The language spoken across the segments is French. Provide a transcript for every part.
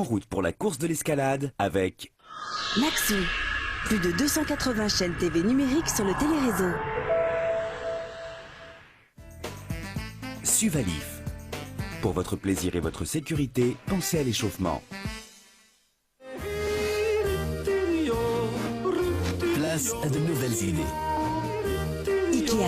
route pour la course de l'escalade avec Maxou, plus de 280 chaînes TV numériques sur le téléréseau. Suvalif. Pour votre plaisir et votre sécurité, pensez à l'échauffement. Place à de nouvelles idées. Ikea.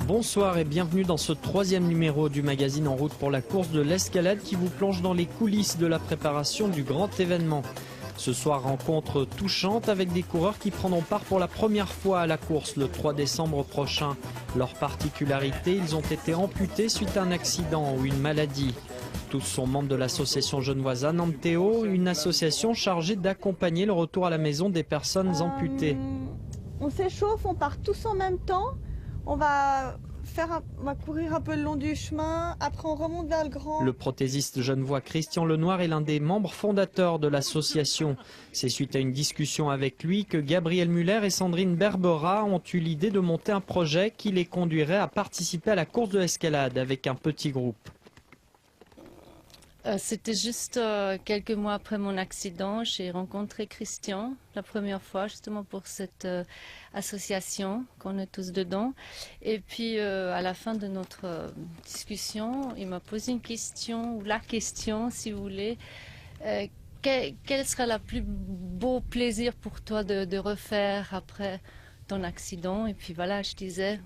Bonsoir et bienvenue dans ce troisième numéro du magazine En route pour la course de l'escalade qui vous plonge dans les coulisses de la préparation du grand événement. Ce soir, rencontre touchante avec des coureurs qui prendront part pour la première fois à la course le 3 décembre prochain. Leur particularité, ils ont été amputés suite à un accident ou une maladie. Tous sont membres de l'association genevoise Ananteo, une association chargée d'accompagner le retour à la maison des personnes amputées. On s'échauffe, on part tous en même temps. On va courir un peu le long du chemin, après on remonte vers le grand. Le prothésiste genevois Christian Lenoir est l'un des membres fondateurs de l'association. C'est suite à une discussion avec lui que Gabriel Muller et Sandrine Berbera ont eu l'idée de monter un projet qui les conduirait à participer à la course de l'escalade avec un petit groupe. C'était juste quelques mois après mon accident, j'ai rencontré Christian la première fois justement pour cette association qu'on est tous dedans. Et puis à la fin de notre discussion, il m'a posé une question, ou la question si vous voulez, quel sera le plus beau plaisir pour toi de refaire après ton accident? Et puis voilà, je disais,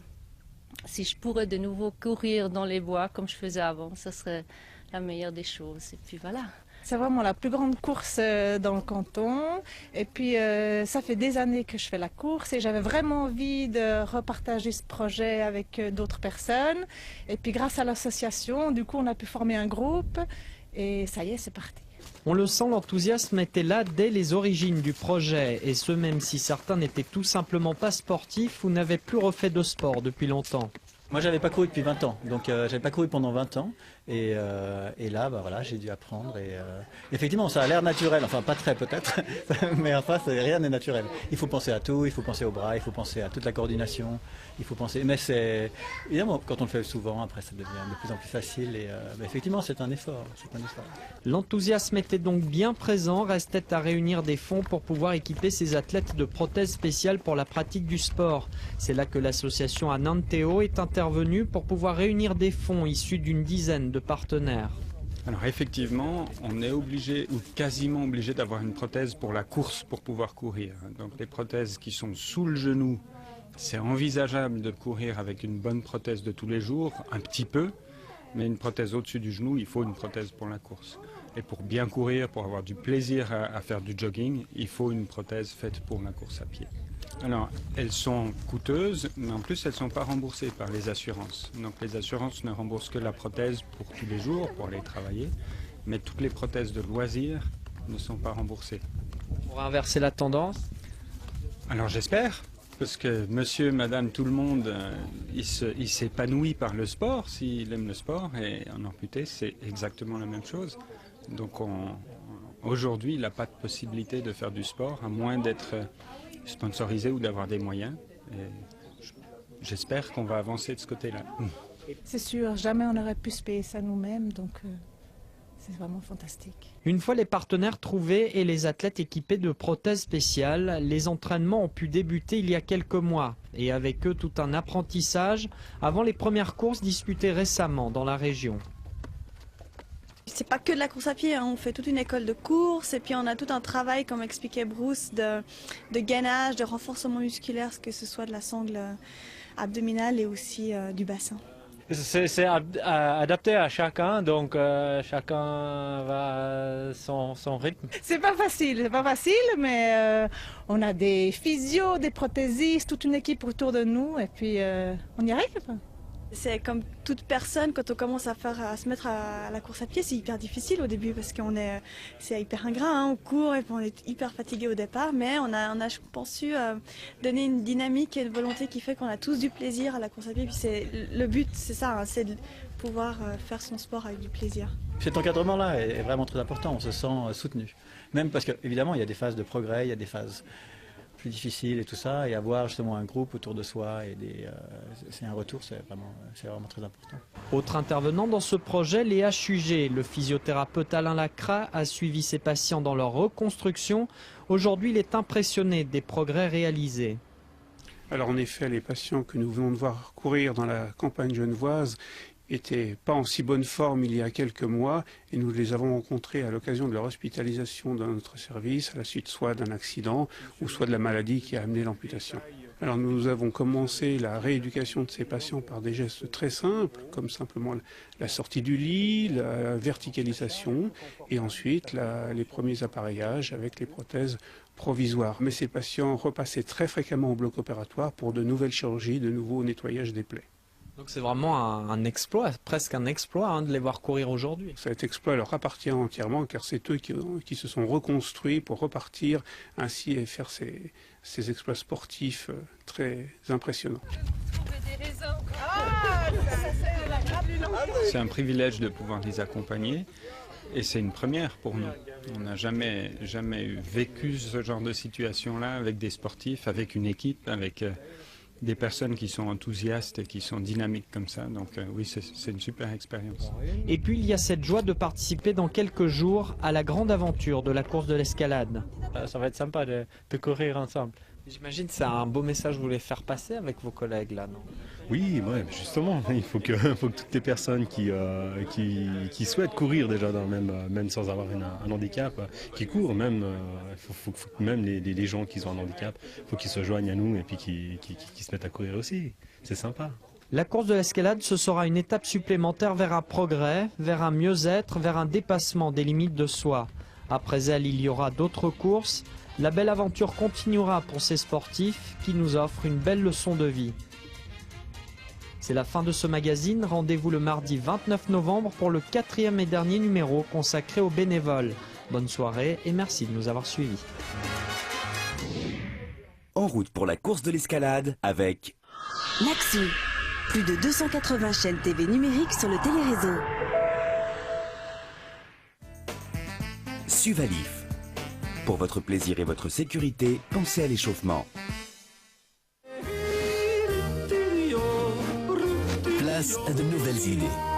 si je pourrais de nouveau courir dans les bois comme je faisais avant, ça serait la meilleure des choses. Et puis voilà. C'est vraiment la plus grande course dans le canton. Et puis ça fait des années que je fais la course et j'avais vraiment envie de repartager ce projet avec d'autres personnes. Et puis grâce à l'association, du coup on a pu former un groupe et ça y est, c'est parti. On le sent, l'enthousiasme était là dès les origines du projet, et ce même si certains n'étaient tout simplement pas sportifs ou n'avaient plus refait de sport depuis longtemps. Moi, j'avais pas couru depuis 20 ans, donc j'avais pas couru pendant 20 ans, et là, voilà, j'ai dû apprendre. Et effectivement, ça a l'air naturel, enfin pas très peut-être, mais enfin, rien n'est naturel. Il faut penser à tout, il faut penser aux bras, il faut penser à toute la coordination, il faut penser. Mais c'est évidemment quand on le fait souvent, après, ça devient de plus en plus facile. Et effectivement, c'est un effort, L'enthousiasme était donc bien présent, restait à réunir des fonds pour pouvoir équiper ces athlètes de prothèses spéciales pour la pratique du sport. C'est là que l'association Ananteo est intervenue pour pouvoir réunir des fonds issus d'une dizaine de partenaires. Alors effectivement, on est obligé ou quasiment obligé d'avoir une prothèse pour la course pour pouvoir courir. Donc les prothèses qui sont sous le genou, c'est envisageable de courir avec une bonne prothèse de tous les jours, un petit peu, mais une prothèse au-dessus du genou, il faut une prothèse pour la course. Et pour bien courir, pour avoir du plaisir à faire du jogging, il faut une prothèse faite pour la course à pied. Alors, elles sont coûteuses, mais en plus, elles ne sont pas remboursées par les assurances. Donc, les assurances ne remboursent que la prothèse pour tous les jours, pour aller travailler, mais toutes les prothèses de loisirs ne sont pas remboursées. Pour inverser la tendance? Alors, j'espère, parce que monsieur, madame, tout le monde, il s'épanouit par le sport, s'il aime le sport, et en amputé, c'est exactement la même chose. Donc, aujourd'hui, il n'a pas de possibilité de faire du sport, à moins d'être sponsorisé ou d'avoir des moyens. Et j'espère qu'on va avancer de ce côté-là. C'est sûr, jamais on n'aurait pu se payer ça nous-mêmes, donc c'est vraiment fantastique. Une fois les partenaires trouvés et les athlètes équipés de prothèses spéciales, les entraînements ont pu débuter il y a quelques mois. Et avec eux, tout un apprentissage avant les premières courses disputées récemment dans la région. C'est pas que de la course à pied, hein. On fait toute une école de course et puis on a tout un travail, comme expliquait Bruce, de gainage, de renforcement musculaire, que ce soit de la sangle abdominale et aussi du bassin. C'est adapté à chacun, donc chacun va à son rythme. C'est pas facile, mais on a des physios, des prothésistes, toute une équipe autour de nous et puis on y arrive. C'est comme toute personne, quand on commence à se mettre à la course à pied, c'est hyper difficile au début parce c'est hyper ingrat, hein, on court et puis on est hyper fatigué au départ, mais on a je pense, su donner une dynamique et une volonté qui fait qu'on a tous du plaisir à la course à pied. Puis le but, c'est ça, hein, c'est de pouvoir faire son sport avec du plaisir. Cet encadrement-là est vraiment très important, on se sent soutenu. Même parce qu'évidemment, il y a des phases de progrès, il y a des phases plus difficile et tout ça, et avoir justement un groupe autour de soi et c'est un retour, c'est vraiment très important. Autre intervenant dans ce projet, Léa Hugé, le physiothérapeute Alain Lacrat a suivi ses patients dans leur reconstruction. Aujourd'hui, il est impressionné des progrès réalisés. Alors en effet, les patients que nous venons de voir courir dans la campagne genevoise n'étaient pas en si bonne forme il y a quelques mois et nous les avons rencontrés à l'occasion de leur hospitalisation dans notre service, à la suite soit d'un accident ou soit de la maladie qui a amené l'amputation. Alors nous avons commencé la rééducation de ces patients par des gestes très simples, comme simplement la sortie du lit, la verticalisation et ensuite les premiers appareillages avec les prothèses provisoires. Mais ces patients repassaient très fréquemment au bloc opératoire pour de nouvelles chirurgies, de nouveaux nettoyages des plaies. Donc c'est vraiment un exploit, presque un exploit hein, de les voir courir aujourd'hui. Cet exploit leur appartient entièrement car c'est eux qui se sont reconstruits pour repartir ainsi et faire ces exploits sportifs très impressionnants. C'est un privilège de pouvoir les accompagner et c'est une première pour nous. On n'a jamais vécu ce genre de situation-là avec des sportifs, avec une équipe, avec des personnes qui sont enthousiastes et qui sont dynamiques comme ça. Donc oui, c'est une super expérience. Et puis il y a cette joie de participer dans quelques jours à la grande aventure de la course de l'escalade. Ça va être sympa de courir ensemble. J'imagine que c'est un beau message que vous voulez faire passer avec vos collègues là, non? Oui, ouais, justement, il faut que toutes les personnes qui souhaitent courir déjà, même sans avoir un handicap, qui courent, même, faut même les gens qui ont un handicap, il faut qu'ils se joignent à nous et puis qu'ils se mettent à courir aussi. C'est sympa. La course de l'escalade, ce sera une étape supplémentaire vers un progrès, vers un mieux-être, vers un dépassement des limites de soi. Après elle, il y aura d'autres courses. La belle aventure continuera pour ces sportifs qui nous offrent une belle leçon de vie. C'est la fin de ce magazine. Rendez-vous le mardi 29 novembre pour le 4e et dernier numéro consacré aux bénévoles. Bonne soirée et merci de nous avoir suivis. En route pour la course de l'escalade avec Naxu. Plus de 280 chaînes TV numériques sur le téléréseau. Suvalif. Pour votre plaisir et votre sécurité, pensez à l'échauffement. Place à de nouvelles idées.